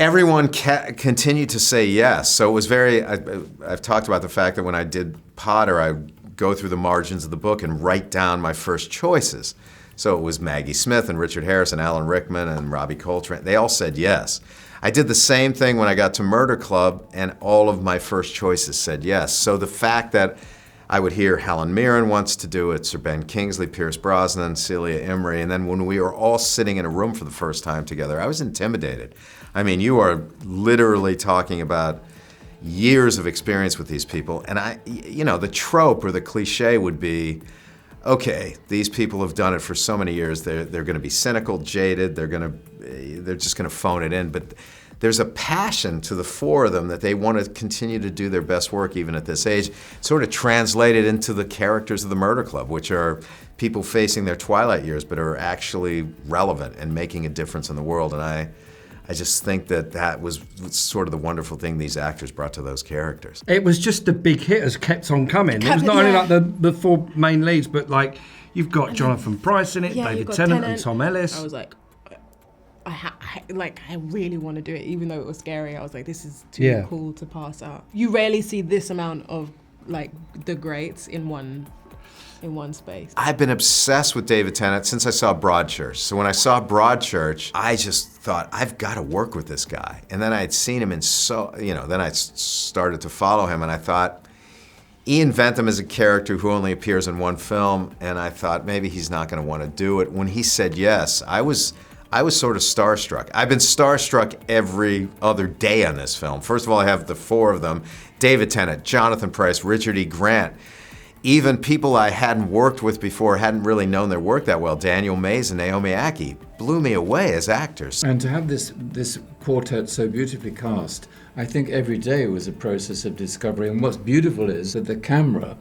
everyone continued to say yes. So it was I've talked about the fact that when I did Potter, I would go through the margins of the book and write down my first choices. So it was Maggie Smith and Richard Harris and Alan Rickman and Robbie Coltrane. They all said yes. I did the same thing when I got to Murder Club, and all of my first choices said yes. So the fact that I would hear Helen Mirren wants to do it, Sir Ben Kingsley, Pierce Brosnan, Celia Imrie, and then when we were all sitting in a room for the first time together, I was intimidated. I mean, you are literally talking about years of experience with these people, and the trope or the cliche would be, okay, these people have done it for so many years, they're gonna be cynical, jaded, they're just gonna phone it in, but there's a passion to the four of them that they want to continue to do their best work even at this age, sort of translated into the characters of the Murder Club, which are people facing their twilight years but are actually relevant and making a difference in the world. And I just think that was sort of the wonderful thing these actors brought to those characters. It was just the big hitters kept on coming. It was not only like the four main leads, but like you've got Jonathan Pryce in it, David Tennant and Tom Ellis. I was like, I really want to do it, even though it was scary. I was like, this is too cool to pass up. You rarely see this amount of like the greats in one space. I've been obsessed with David Tennant since I saw Broadchurch. So when I saw Broadchurch, I just thought, I've got to work with this guy. And then I had seen him then I started to follow him, and I thought, Ian Bentham is a character who only appears in one film, and I thought maybe he's not going to want to do it. When he said yes, I was sort of starstruck. I've been starstruck every other day on this film. First of all, I have the four of them: David Tennant, Jonathan Pryce, Richard E. Grant. Even people I hadn't worked with before, hadn't really known their work that well, Daniel Mays and Naomi Ackie, blew me away as actors. And to have this quartet so beautifully cast, I think every day was a process of discovery. And what's beautiful is that the camera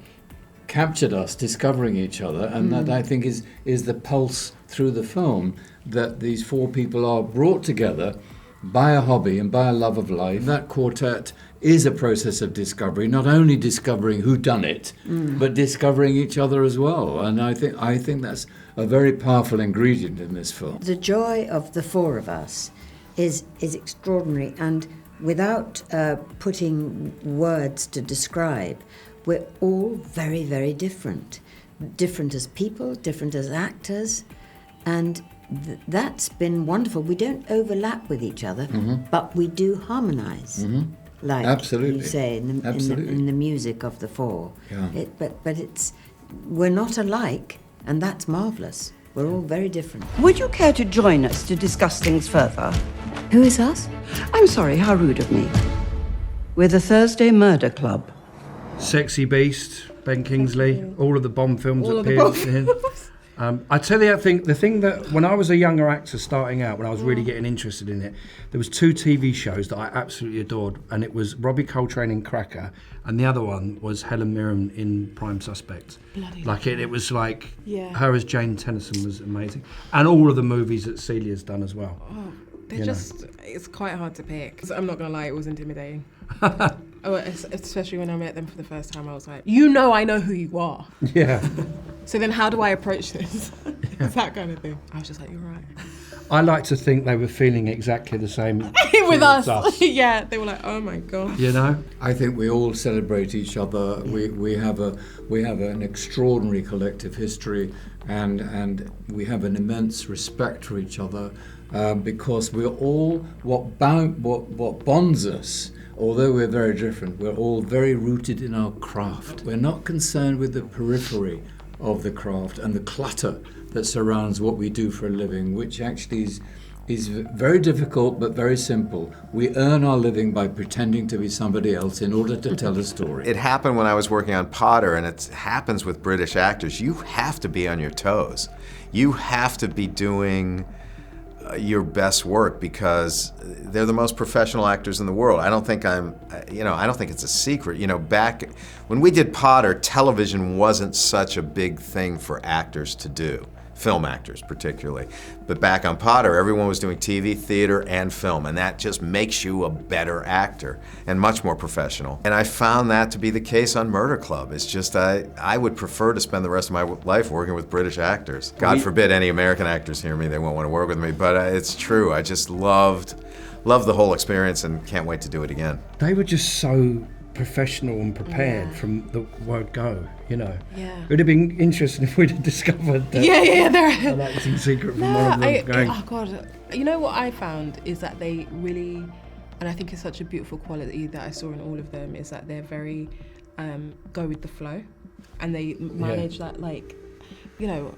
captured us discovering each other, and that I think is the pulse through the film, that these four people are brought together by a hobby and by a love of life. That quartet is a process of discovery, not only discovering who done it, but discovering each other as well. And I think that's a very powerful ingredient in this film. The joy of the four of us is extraordinary, and without putting words to describe, we're all very, very different. Different as people, different as actors, and that's been wonderful. We don't overlap with each other, but we do harmonise, like Absolutely. you say in the music of the four. Yeah. But we're not alike, and that's marvellous. We're all very different. Would you care to join us to discuss things further? Who is us? I'm sorry, how rude of me. We're the Thursday Murder Club. Sexy Beast, Ben Kingsley, all of the Bond films appeared in. I tell you, I think the thing that when I was a younger actor starting out, when I was really getting interested in it, there was two TV shows that I absolutely adored, and it was Robbie Coltrane in Cracker, and the other one was Helen Mirren in Prime Suspect. Bloody like it was like her as Jane Tennyson was amazing, and all of the movies that Celia's done as well. Oh, it's quite hard to pick. I'm not gonna lie, it was intimidating. Especially when I met them for the first time, I was like, I know who you are. Yeah. So then how do I approach this? It's that kind of thing. I was just like, you're right. I like to think they were feeling exactly the same with us. Yeah, they were like, oh my God. You know? I think we all celebrate each other. We have an extraordinary collective history, and we have an immense respect for each other, because we're all what bonds us. Although we're very different, we're all very rooted in our craft. We're not concerned with the periphery of the craft and the clutter that surrounds what we do for a living, which actually is very difficult but very simple. We earn our living by pretending to be somebody else in order to tell a story. It happened when I was working on Potter, and it happens with British actors. You have to be on your toes. You have to be doing your best work because they're the most professional actors in the world. I don't think it's a secret. Back when we did Potter, television wasn't such a big thing for actors to do, film actors particularly. But back on Potter, everyone was doing TV, theater, and film, and that just makes you a better actor and much more professional. And I found that to be the case on Murder Club. It's just I would prefer to spend the rest of my life working with British actors. God forbid any American actors hear me, they won't want to work with me, but it's true. I just loved love the whole experience and can't wait to do it again. They were just so professional and prepared from the word go, you know. Yeah. It would have been interesting if we'd have discovered that They're an acting secret from one of them going. oh god, you know what I found is that they really, and I think it's such a beautiful quality that I saw in all of them, is that they're very go with the flow, and they manage that, like, you know,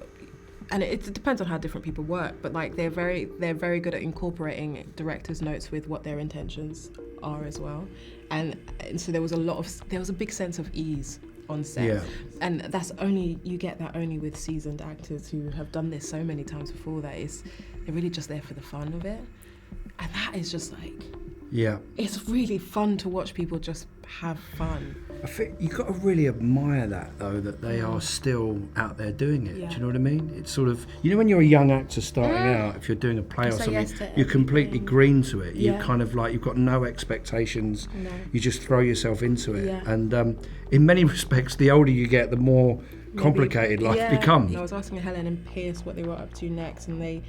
and it depends on how different people work, but like they're very good at incorporating directors' notes with what their intentions are as well, and so there was a big sense of ease on set, and you get that only with seasoned actors who have done this so many times before. They're really just there for the fun of it, and that is just like, it's really fun to watch people just have fun. I think you've got to really admire that, though, that they are still out there doing it. Do you know what I mean? It's sort of, you know, when you're a young actor starting out, if you're doing a play or something, you're completely green to it. You're kind of like, you've got no expectations. No. You just throw yourself into it. Yeah. And in many respects, the older you get, the more complicated life becomes. I was asking Helen and Pierce what they were up to next, and they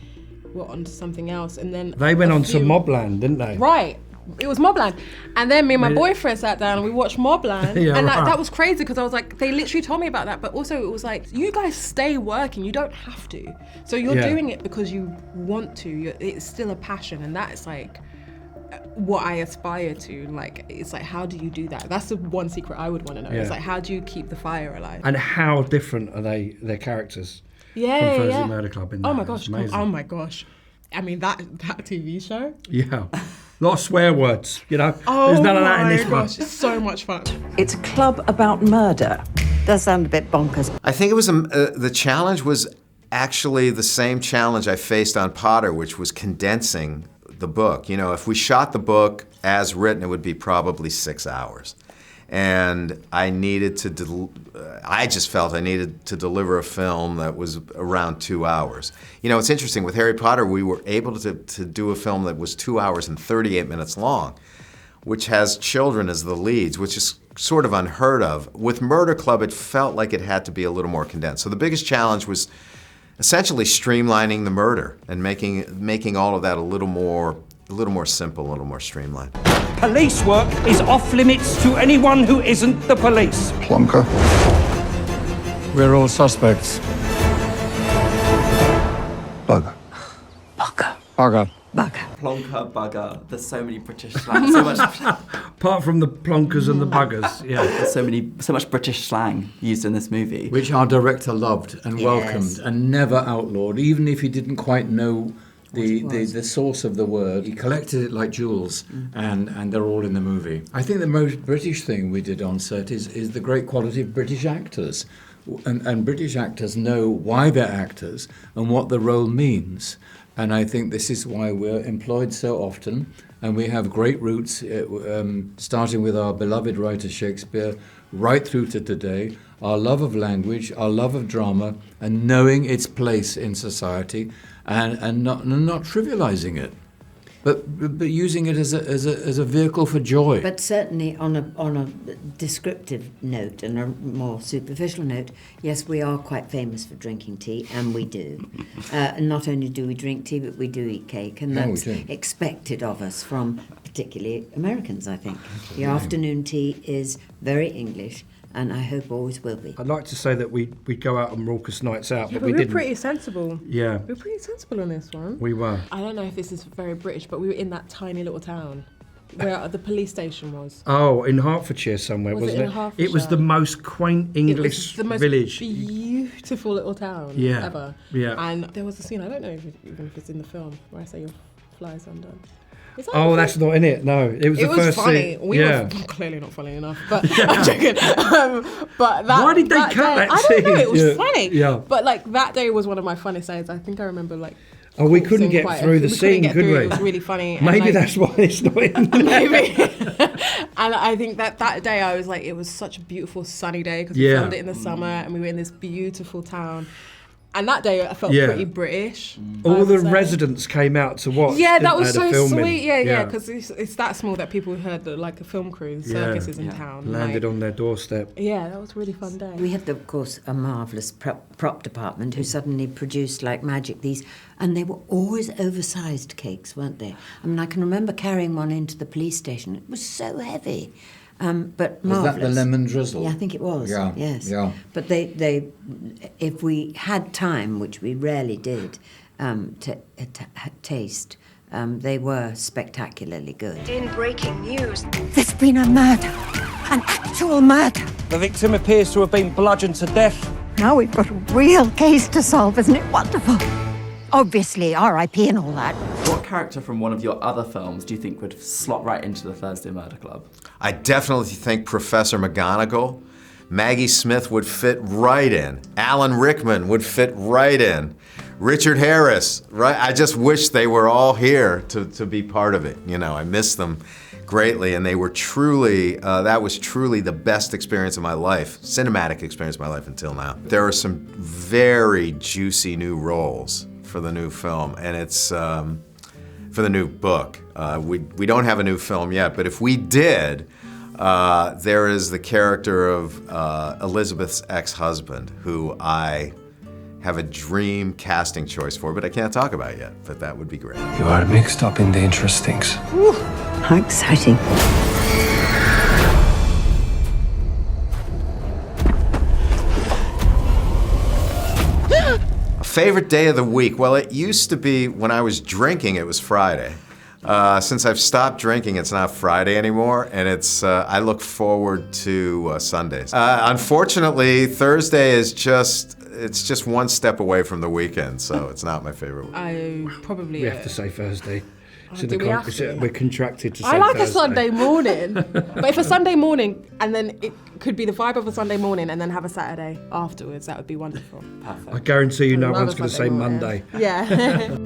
were on to something else. And then they went on to Mobland, didn't they? Right. It was Mobland, and then me and my boyfriend sat down and we watched Mobland, and that was crazy because I was like, they literally told me about that, but also it was like, you guys stay working, you don't have to, so you're doing it because you want to. It's still a passion, and that is like what I aspire to. Like, it's like, how do you do that? That's the one secret I would want to know. It's like, how do you keep the fire alive? And how different are their characters from Thursday Murder Club in there? Oh my gosh. I mean, that TV show. Yeah. A lot of swear words, you know. There's none of that in this one. It's so much fun. It's a club about murder. Does sound a bit bonkers. I think it was the challenge was actually the same challenge I faced on Potter, which was condensing the book. You know, if we shot the book as written, it would be probably 6 hours. And I needed to, I just felt I needed to deliver a film that was around 2 hours. You know, it's interesting, with Harry Potter, we were able to do a film that was 2 hours and 38 minutes long, which has children as the leads, which is sort of unheard of. With Murder Club, it felt like it had to be a little more condensed. So the biggest challenge was essentially streamlining the murder and making all of that a little more simple, a little more streamlined. Police work is off limits to anyone who isn't the police. Plonker. We're all suspects. Bugger. Bugger. Bugger. Bugger. Plonker, bugger. There's so many British slang. So much. Apart from the plonkers and the buggers, There's so much British slang used in this movie, Which our director loved and welcomed and never outlawed, even if he didn't quite know the source of the word. He collected it like jewels, and they're all in the movie. I think the most British thing we did on set is the great quality of British actors. And British actors know why they're actors and what the role means. And I think this is why we're employed so often. And we have great roots, starting with our beloved writer Shakespeare, right through to today. Our love of language, our love of drama, and knowing its place in society, and not trivializing it, but using it as a vehicle for joy. But certainly on a descriptive note and a more superficial note, yes, we are quite famous for drinking tea, and we do. And not only do we drink tea, but we do eat cake, and that's expected of us from particularly Americans, I think. Absolutely. The afternoon tea is very English, and I hope always will be. I'd like to say that we'd go out on raucous nights out, but we were didn't. pretty sensible. Yeah. We were pretty sensible on this one. We were. I don't know if this is very British, but we were in that tiny little town where the police station was. Oh, in Hertfordshire somewhere, wasn't it? In Hertfordshire? It was the most quaint English the most village. Beautiful little town ever. Yeah. And there was a scene, I don't know even if it's in the film, where I say your fly's undone. That's not in it. No, it was the first funny. scene. We were clearly not funny enough, but I'm joking. But that. Why did they cut that scene? I don't know. It was Yeah. funny. Yeah. But like that day was one of my funniest days. I think I remember like. Oh, we couldn't get through the scene, could we? It was really funny. Maybe that's why it's not in there. Maybe. And I think that day I was like, it was such a beautiful sunny day because we filmed it in the summer and we were in this beautiful town. And that day I felt Yeah. pretty British. I All would the say. residents came out to watch. Yeah, that didn't was they, the so filming? sweet. Yeah, because it's that small that people heard that like a film crew, circuses in Yeah. town. Landed like, on their doorstep. Yeah, that was a really fun day. We had, of course, a marvellous prop department who suddenly produced like magic these, and they were always oversized cakes, weren't they? I mean, I can remember carrying one into the police station. It was so heavy, but Was marvellous. that the lemon drizzle? Yeah, I think it was. Yeah, Yes. yeah. But they, if we had time, which we rarely did, to taste, they were spectacularly good. In breaking news, there's been a murder, an actual murder. The victim appears to have been bludgeoned to death. Now we've got a real case to solve, isn't it wonderful? Obviously, R.I.P. and all that. What character from one of your other films do you think would slot right into the Thursday Murder Club? I definitely think Professor McGonagall. Maggie Smith would fit right in. Alan Rickman would fit right in. Richard Harris, right? I just wish they were all here to be part of it. You know, I miss them greatly, and they were truly, that was truly the best experience of my life, cinematic experience of my life until now. There are some very juicy new roles for the new film, and it's for the new book. We don't have a new film yet, but if we did, there is the character of Elizabeth's ex-husband, who I have a dream casting choice for, but I can't talk about yet, but that would be great. You are mixed up in dangerous things. How exciting. A favorite day of the week? Well, it used to be when I was drinking, it was Friday. Since I've stopped drinking, it's not Friday anymore, and it's I look forward to Sundays. Unfortunately, Thursday is just one step away from the weekend, so it's not my favorite week. I probably. We have to say Thursday. do we have to? We're contracted to say I like Thursday. a Sunday morning, but if a Sunday morning and then it could be the vibe of a Sunday morning and then have a Saturday afterwards, that would be wonderful. I guarantee you no Another one's going to Sunday say morning. Monday. Yeah.